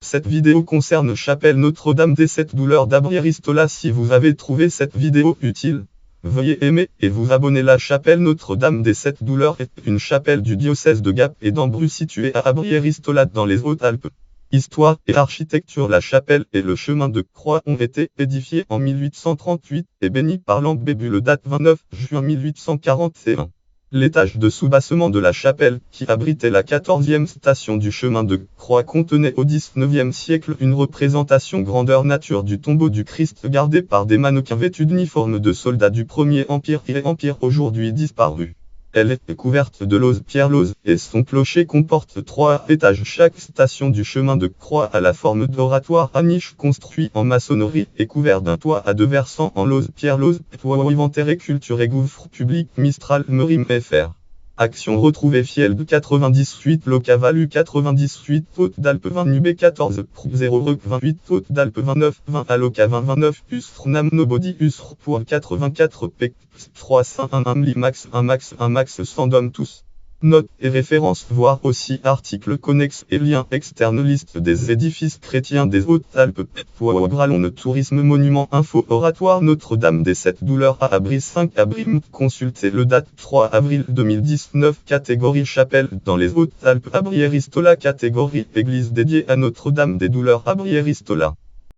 Cette vidéo concerne chapelle Notre-Dame des Sept Douleurs d'Abrières-Istola. Si vous avez trouvé cette vidéo utile, veuillez aimer et vous abonner. La chapelle Notre-Dame des Sept Douleurs est une chapelle du diocèse de Gap et d'Ambrus située à Abrières-Istola dans les Hautes-Alpes. Histoire et architecture. La chapelle et le chemin de croix ont été édifiés en 1838 et bénis par l'abbé le date 29 juin 1841. L'étage de soubassement de la chapelle, qui abritait la 14e station du chemin de croix, contenait au XIXe siècle une représentation grandeur nature du tombeau du Christ gardé par des mannequins vêtus d'uniformes de soldats du Premier Empire et Empire aujourd'hui disparu. Elle est couverte de lauze pierre-lauze et son clocher comporte 3 étages. Chaque station du chemin de croix a la forme d'oratoire à niche construit en maçonnerie et couvert d'un toit à 2 versants en lauze pierre-lauze. Toit inventaire et culture et gouffre public Mistral Merim FR. Action retrouvée Field 98 Locavalu 98 Haute d'Alpes 20 Nubé 14 Prou 0 Rec 28 Haute d'Alpes 29 20 Aloca 20 29 Usfr Nam Nobody Usfr pour 84 Pec 301 Limax 1 Max 1 Max Sandom tous. Notes et références, voir aussi articles connexes et liens externes. Liste des édifices chrétiens des Hautes-Alpes. Gralon tourisme monument info oratoire Notre-Dame des Sept Douleurs à Abris 5 avril. Consultez le date 3 avril 2019. Catégorie chapelle dans les Hautes-Alpes Abrières-Istola. Catégorie église dédiée à Notre-Dame des Douleurs Abrières-Istola.